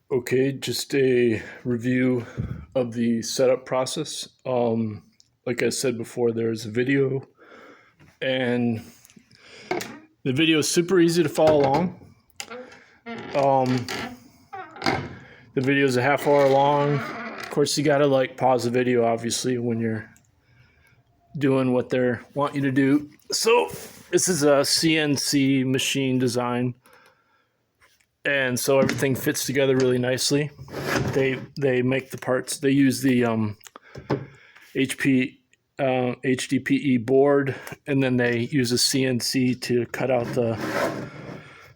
Okay, just a review of the setup process. Like I said before, there's a video, and the video is super easy to follow along. Um, the video is a half hour long. Of course, you gotta pause the video, obviously, when you're doing what they want you to do. So this is a CNC machine design, and so everything fits together really nicely. They make the parts. They use the HDPE board, and then they use a CNC to cut out the.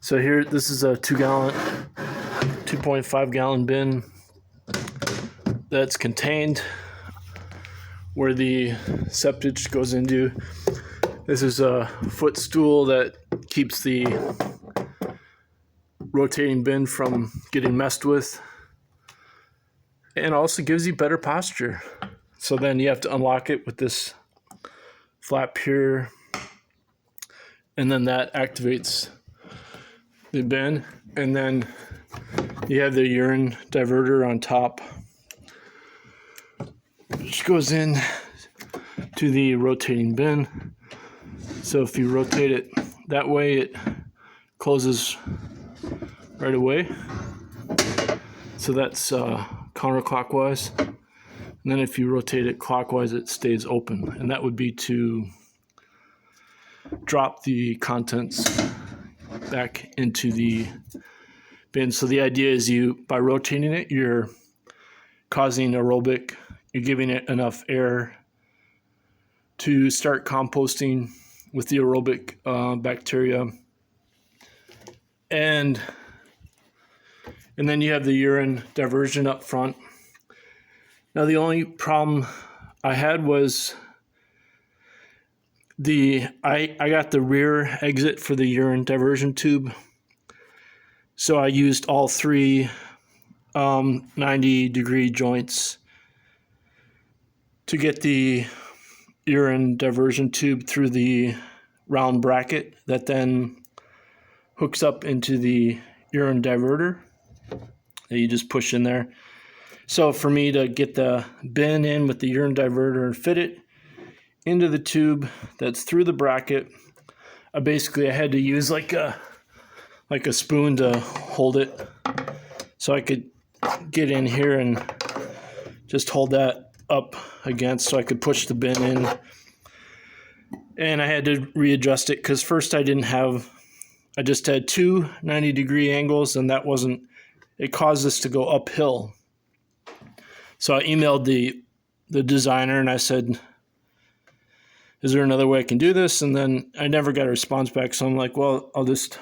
So here, this is a 2.5 gallon bin that's contained where the septic goes into. This is a footstool that keeps the rotating bin from getting messed with, and also gives you better posture. So then you have to unlock it with this flap here, and then that activates the bin, and then you have the urine diverter on top, which goes in to the rotating bin. So if you rotate it that way, it closes right away. So that's counterclockwise. And then if you rotate it clockwise, it stays open. And that would be to drop the contents back into the bin. So the idea is by rotating it, you're causing aerobic, you're giving it enough air to start composting with the aerobic bacteria. And then you have the urine diversion up front. Now the only problem I had was I got the rear exit for the urine diversion tube. So I used all three 90-degree joints to get the urine diversion tube through the round bracket that then hooks up into the urine diverter that you just push in there. So for me to get the bin in with the urine diverter and fit it into the tube that's through the bracket, I had to use like a spoon to hold it, so I could get in here and just hold that up against so I could push the bin in. And I had to readjust it because first I just had two 90-degree angles, and it caused this to go uphill. So I emailed the designer and I said, is there another way I can do this? And then I never got a response back. So I'm like, well, I'll just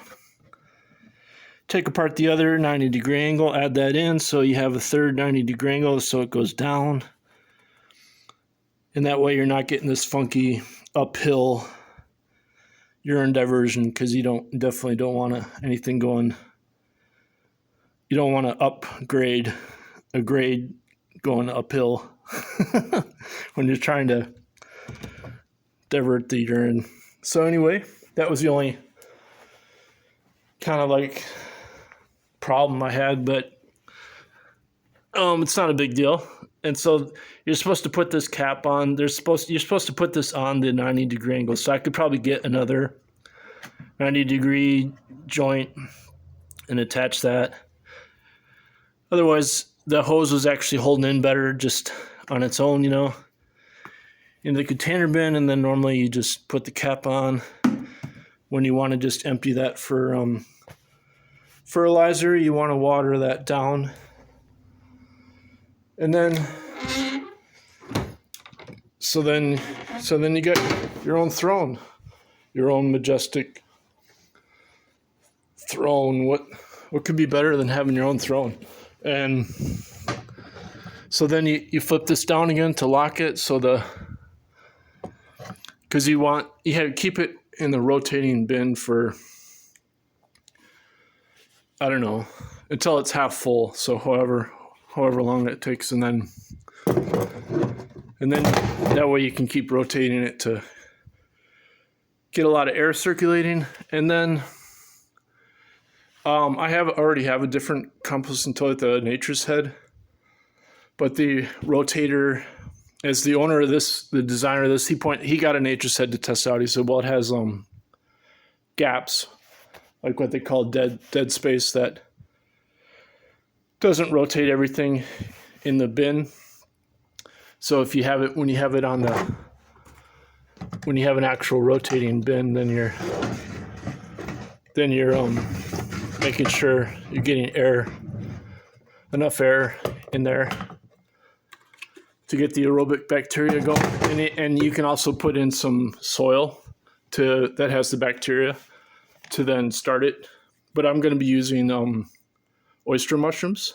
take apart the other 90-degree angle, add that in. So you have a third 90-degree angle, so it goes down. And that way you're not getting this funky uphill urine diversion, because you definitely don't want anything going. You don't want to upgrade a grade going uphill when you're trying to divert the urine. So anyway, that was the only kind of problem I had, but it's not a big deal. And so you're supposed to put this cap on. You're supposed to put this on the 90-degree angle. So I could probably get another 90-degree joint and attach that. Otherwise, the hose was actually holding in better just on its own, in the container bin. And then normally you just put the cap on when you want to just empty that for fertilizer. You want to water that down. And then, so then you got your own throne, your own majestic throne. What could be better than having your own throne? And so then you flip this down again to lock it. Because you had to keep it in the rotating bin for, I don't know, until it's half full. So however long it takes, and then that way you can keep rotating it to get a lot of air circulating. And then I already have a different composting toilet, the Nature's Head, but the rotator, as the owner of this, the designer of this, he got a Nature's Head to test out. He said, well, it has gaps, like what they call dead space, that doesn't rotate everything in the bin. So if you have it, when you have an actual rotating bin, then you're making sure you're getting enough air in there to get the aerobic bacteria going. And you can also put in some soil that has the bacteria to then start it. But I'm going to be using oyster mushrooms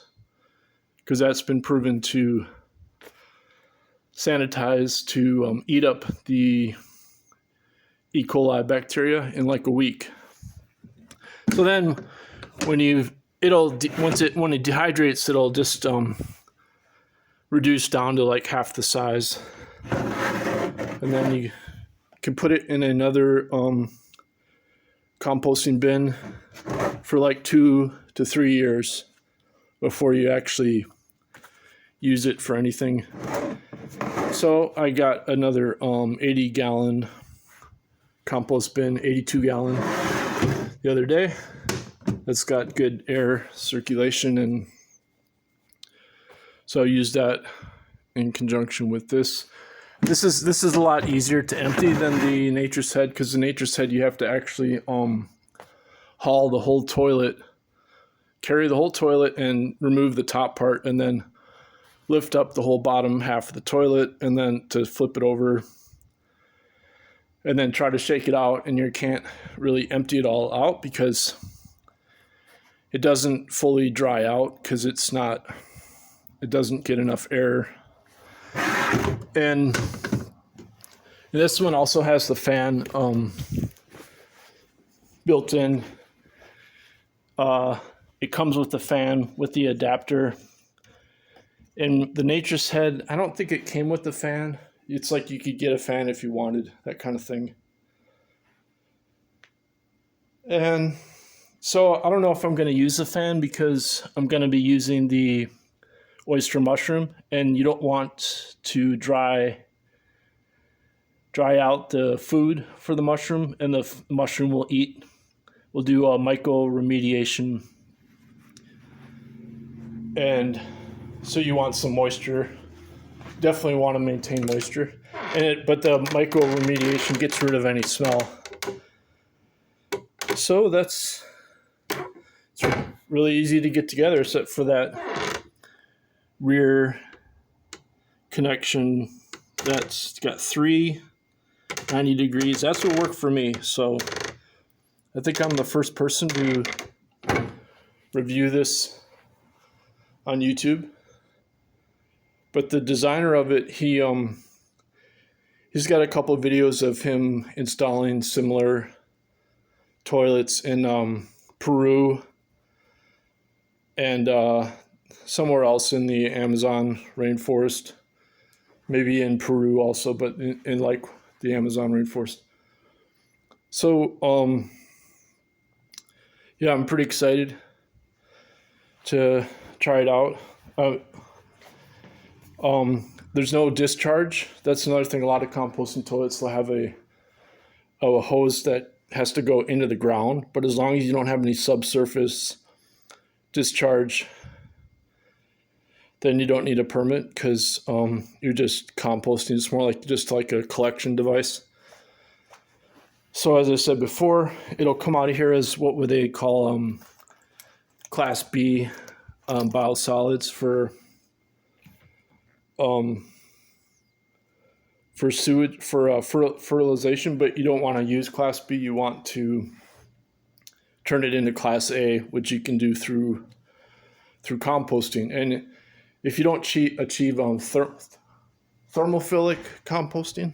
because that's been proven to sanitize, to eat up the E. coli bacteria in like a week. So then when it dehydrates, it'll just reduce down to like half the size. And then you can put it in another composting bin for like 2 to 3 years before you actually use it for anything. So I got another 80-gallon compost bin, 82-gallon, the other day. It's got good air circulation, and so I used that in conjunction with this. This is a lot easier to empty than the Nature's Head, because the Nature's Head you have to actually haul the whole toilet, carry the whole toilet, and remove the top part, and then lift up the whole bottom half of the toilet, and then to flip it over, and then try to shake it out, and you can't really empty it all out because it doesn't fully dry out because it doesn't get enough air. And this one also has the fan built in. It comes with the fan with the adapter. And the Nature's Head, I don't think it came with the fan. It's like you could get a fan if you wanted, that kind of thing. And so I don't know if I'm going to use the fan because I'm going to be using the oyster mushroom, and you don't want to dry out the food for the mushroom, and the mushroom will do a micro remediation. And so you want some moisture. Definitely want to maintain moisture. But the micro remediation gets rid of any smell. So it's really easy to get together, except for that rear connection that's got 3 90 degrees. That's what worked for me. So I think I'm the first person to review this on YouTube. But the designer of it, he's got a couple of videos of him installing similar toilets in Peru and somewhere else in the Amazon rainforest, maybe in Peru also, but in like the Amazon rainforest. So yeah, I'm pretty excited to try it out. There's no discharge. That's another thing. A lot of composting toilets will have a hose that has to go into the ground, but as long as you don't have any subsurface discharge, then you don't need a permit because you're just composting. It's more like just like a collection device. So as I said before, it'll come out of here as what would they call Class B biosolids for sewage, for fertilization, but you don't want to use Class B. You want to turn it into Class A, which you can do through composting. And if you don't achieve thermophilic composting,